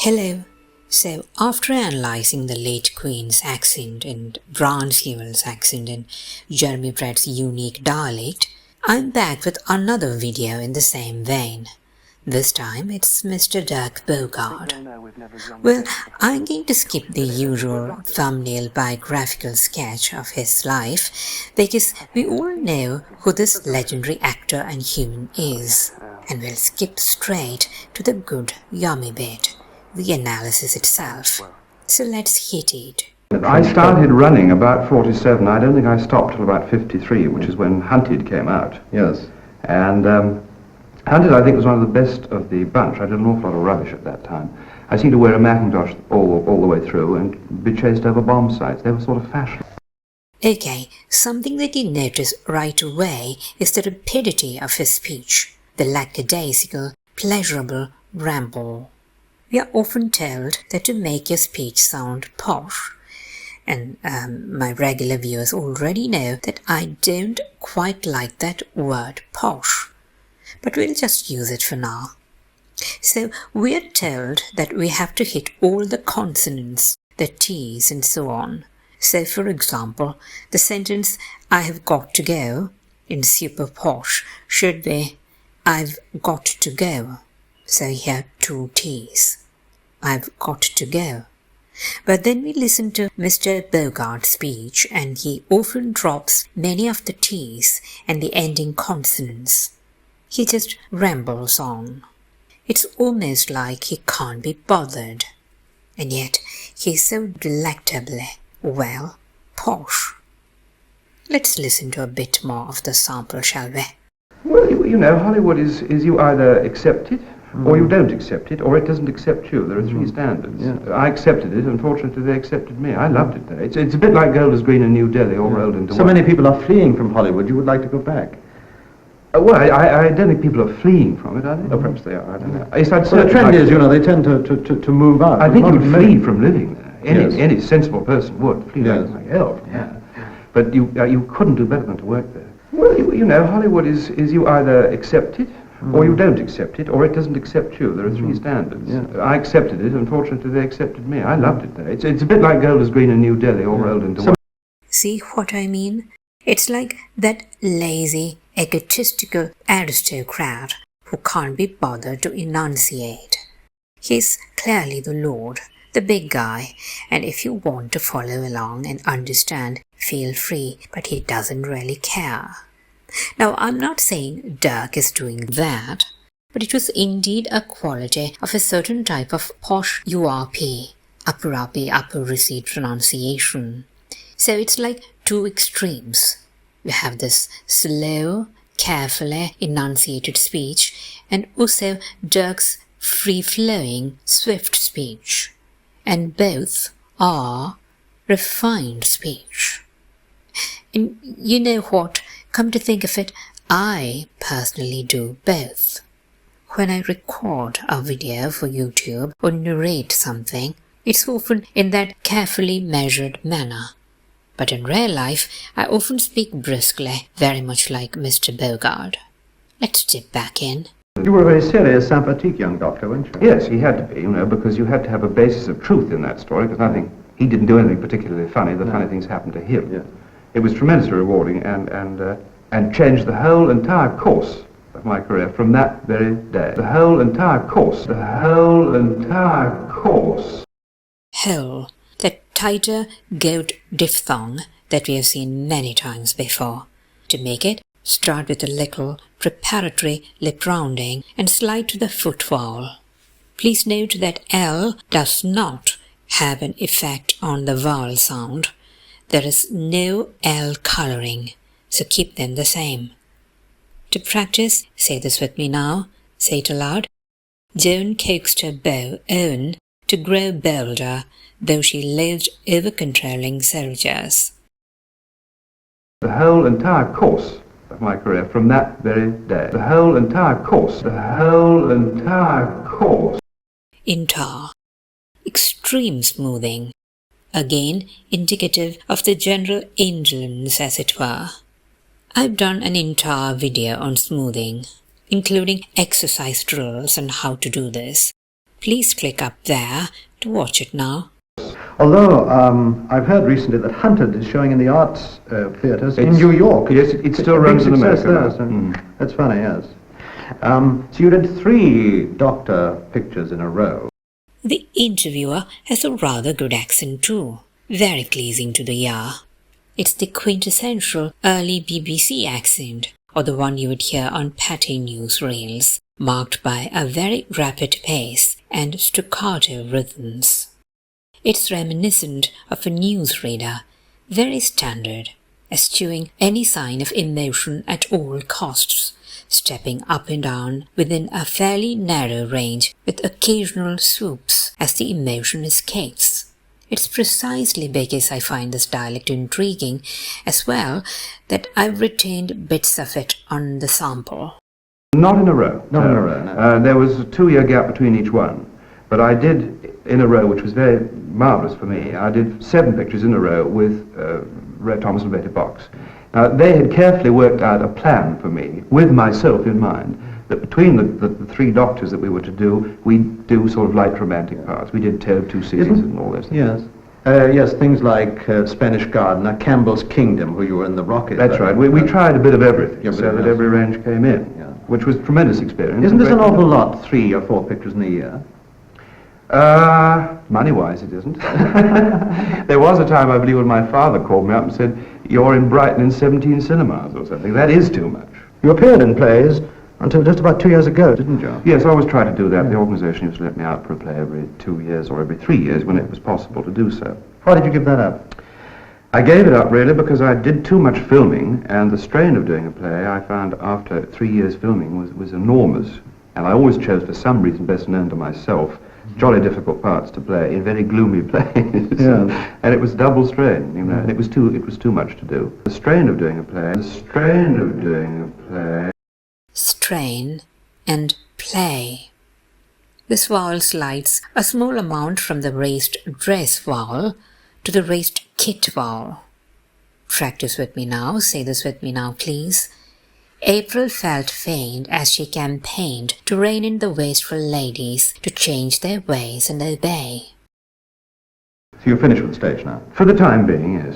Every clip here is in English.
Hello. So, after analysing the late Queen's accent and Sewell's accent and Jeremy Brett's unique dialect, I'm back with another video in the same vein. This time it's Mr. Dirk Bogarde. Well, I'm going to skip the usual thumbnail biographical sketch of his life because we all know who this legendary actor and human is, and we'll skip straight to the good yummy bit, the analysis itself. So let's hit it. I started running about 47. I don't think I stopped till about 53, which is when Hunted came out. Yes. And Hunted, I think, was one of the best of the bunch. I did an awful lot of rubbish at that time. I seemed to wear a Macintosh all the way through and be chased over bomb sites. They were sort of fashion. Okay, something that you notice right away is the rapidity of his speech, the lackadaisical, pleasurable ramble. We are often told that to make your speech sound posh, and my regular viewers already know that I don't quite like that word posh, but we'll just use it for now. So we're told that we have to hit all the consonants, the T's and so on. So for example, the sentence "I have got to go" in super posh should be "I've got to go." So here 2 T's. I've got to go. But then we listen to Mr. Bogarde's speech and he often drops many of the T's and the ending consonants. He just rambles on. It's almost like he can't be bothered. And yet he's so delectably, well, posh. Let's listen to a bit more of the sample, shall we? Well, you know, Hollywood is you either accept it, or you don't accept it, or it doesn't accept you. There are 3 standards. Yeah. I accepted it, and fortunately they accepted me. I loved it there. It's a bit like Gold is Green in New Delhi, all rolled into so one. many people are fleeing from Hollywood. You would like to go back? Well, I don't think people are fleeing from it, are they? Oh, perhaps they are, I don't know. Yes, well, the trend is, you know, they tend to move out. I think you would flee from living there. Any sensible person would flee like hell from there. But you couldn't do better than to work there. Well, you know, Hollywood is you either accept it, or you don't accept it, or it doesn't accept you. There are 3 standards. Yeah. I accepted it, and fortunately they accepted me. I loved it there. It's a bit like Gold is Green in New Delhi, all rolled into one. See what I mean? It's like that lazy, egotistical aristocrat who can't be bothered to enunciate. He's clearly the Lord, the big guy, and if you want to follow along and understand, feel free, but he doesn't really care. Now, I'm not saying Dirk is doing that, but it was indeed a quality of a certain type of posh URP, upper receipt pronunciation. So it's like 2 extremes. You have this slow, carefully enunciated speech, and also Dirk's free-flowing, swift speech. And both are refined speech. And you know what? Come to think of it, I personally do both. When I record a video for YouTube or narrate something, it's often in that carefully measured manner. But in real life, I often speak briskly, very much like Mr. Bogarde. Let's dip back in. You were a very serious, sympathetic young doctor, weren't you? Yes, he had to be, you know, because you had to have a basis of truth in that story, because he didn't do anything particularly funny. The funny things happened to him. Yeah. It was tremendously rewarding and changed the whole entire course of my career from that very day. The whole entire course. Whole, that tighter goat diphthong that we have seen many times before. To make it, start with a little preparatory lip rounding and slide to the foot vowel. Please note that L does not have an effect on the vowel sound. There is no L colouring, so keep them the same. To practice, say this with me now, say it aloud. Joan coaxed her beau, Owen, to grow bolder, though she lived over controlling soldiers. The whole entire course of my career from that very day. The whole entire course. Intar. Extreme smoothing. Again, indicative of the general indolence, as it were. I've done an entire video on smoothing, including exercise drills on how to do this. Please click up there to watch it now. Although I've heard recently that Hunted is showing in the arts theatres in New York. Yes, it still runs in America. There, so that's funny, yes. So you did 3 Doctor pictures in a row. The interviewer has a rather good accent too, very pleasing to the ear. It's the quintessential early BBC accent, or the one you would hear on patty newsreels, marked by a very rapid pace and staccato rhythms. It's reminiscent of a newsreader, very standard, eschewing any sign of emotion at all costs, stepping up and down within a fairly narrow range with occasional swoops as the emotion escapes. It's precisely because I find this dialect intriguing as well that I've retained bits of it on the sample. Not in a row. Not in a row, no. There was a 2-year gap between each one, but I did in a row, which was very marvellous for me. I did 7 pictures in a row with Thomas and Betty Box. Now, they had carefully worked out a plan for me, with myself in mind, that between the 3 Doctors that we were to do, we'd do sort of light romantic parts. We did Tale of Two Cities and all this. Yes. Yes, things like Spanish Gardener, Campbell's Kingdom, where you were in the Rocket. That's right. We tried a bit of everything, so that every range came in, which was a tremendous experience. Isn't this an awful lot, 3 or 4 pictures in a year? Money-wise, it isn't. There was a time, I believe, when my father called me up and said, "You're in Brighton in 17 cinemas," or something. That is too much. You appeared in plays until just about 2 years ago, didn't you? Yes, I always tried to do that. The organisation used to let me out for a play every 2 years or every 3 years when it was possible to do so. Why did you give that up? I gave it up, really, because I did too much filming, and the strain of doing a play, I found after 3 years filming was enormous. And I always chose, for some reason best known to myself, jolly difficult parts to play in very gloomy plays. Yeah. And it was double strain, you know, and it was too much to do. The strain of doing a play, Strain and play. This vowel slides a small amount from the raised dress vowel to the raised kit vowel. Practice with me now, say this with me now, please. April felt faint as she campaigned to rein in the wasteful ladies to change their ways and obey. So you're finished with the stage now? For the time being, yes.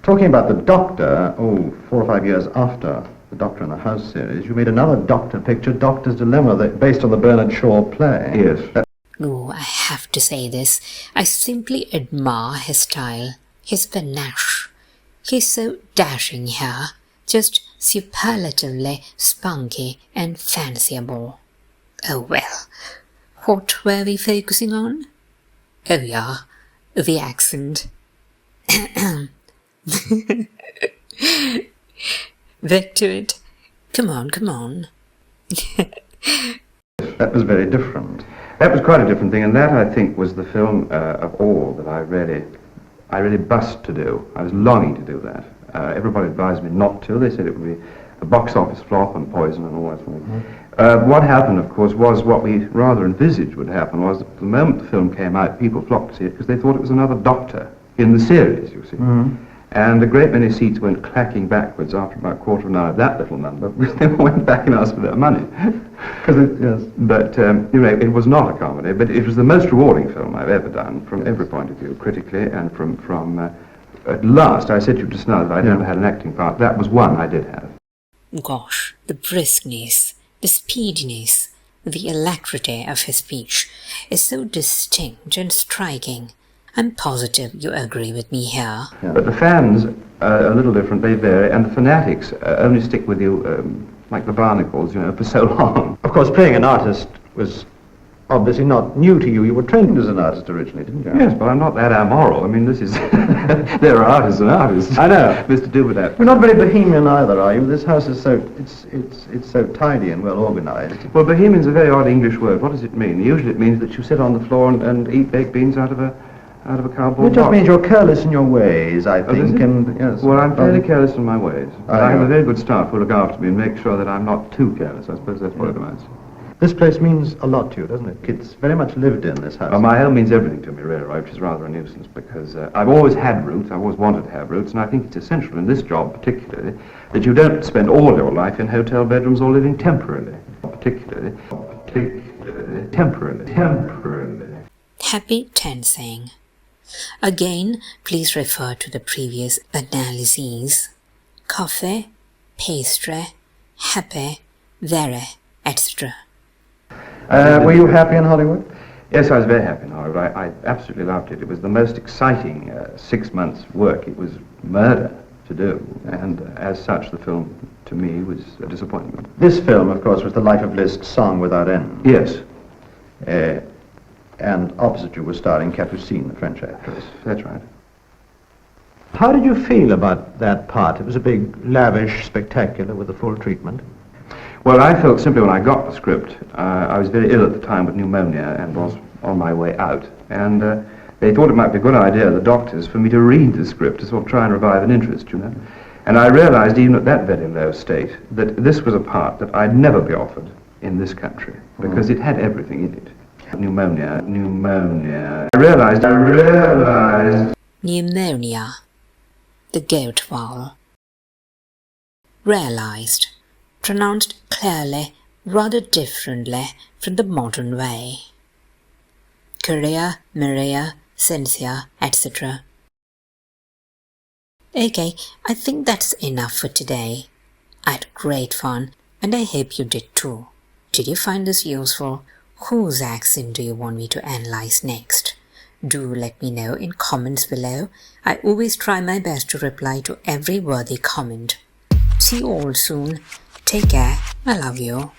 Talking about the Doctor, 4 or 5 years after the Doctor in the House series, you made another Doctor picture, Doctor's Dilemma, based on the Bernard Shaw play. Yes. Oh, I have to say this. I simply admire his style, his panache. He's so dashing here. Just superlatively spunky and fanciable. Oh well, what were we focusing on? Oh yeah, the accent. Back to it. Come on. That was very different. That was quite a different thing, and that, I think, was the film of all that I really bust to do. I was longing to do that. Everybody advised me not to. They said it would be a box office flop and Poison and all that sort of thing. What happened, of course, was what we rather envisaged would happen was that the moment the film came out, people flocked to see it because they thought it was another Doctor in the series, you see. And a great many seats went clacking backwards after about a quarter of an hour of that little number, because they went back and asked for their money. But, it was not a comedy, but it was the most rewarding film I've ever done from every point of view, critically and from at last, I said to you just now that I'd never had an acting part. That was one I did have. Gosh, the briskness, the speediness, the alacrity of his speech is so distinct and striking. I'm positive you agree with me here. Yeah. But the fans are a little different, they vary, and the fanatics only stick with you like the barnacles, for so long. Of course, playing an artist was obviously not new to you. You were trained as an artist originally, didn't you? Yes, but I'm not that amoral. I mean, this is... there are artists and artists. I know. There's to do with that. You're not very bohemian either, are you? This house is so... It's so tidy and well organized. Well, bohemian's a very odd English word. What does it mean? Usually it means that you sit on the floor and eat baked beans out of a cardboard box. It just means you're careless in your ways, I think, and yes. Well, I'm fairly careless in my ways. But I have a very good staff who look after me and make sure that I'm not too careless. I suppose that's what it amounts to. This place means a lot to you, doesn't it? It's very much lived in, this house. Well, my home means everything to me, really, which is rather a nuisance, because I've always had roots, I've always wanted to have roots, and I think it's essential in this job, particularly, that you don't spend all your life in hotel bedrooms or living temporarily. Particularly. Temporarily. Happy tensing. Again, please refer to the previous analyses. Coffee, pastry, happy, very, etc. Were you happy in Hollywood? Yes, I was very happy in Hollywood. I absolutely loved it. It was the most exciting 6 months' work. It was murder to do, and as such, the film, to me, was a disappointment. This film, of course, was the Life of Liszt Song Without End. Yes. And opposite you was starring Capucine, the French actress. That's right. How did you feel about that part? It was a big, lavish spectacular with a full treatment. Well, I felt simply when I got the script, I was very ill at the time with pneumonia and was on my way out. And they thought it might be a good idea, the doctors, for me to read the script to sort of try and revive an interest, you know. And I realized, even at that very low state, that this was a part that I'd never be offered in this country, because it had everything in it. Pneumonia. I realized. Pneumonia. The goat vowel. Realized. Pronounced clearly, rather differently from the modern way. Korea, Maria, Cynthia, etc. Okay, I think that's enough for today. I had great fun, and I hope you did too. Did you find this useful? Whose accent do you want me to analyze next? Do let me know in comments below. I always try my best to reply to every worthy comment. See you all soon. Take care. I love you.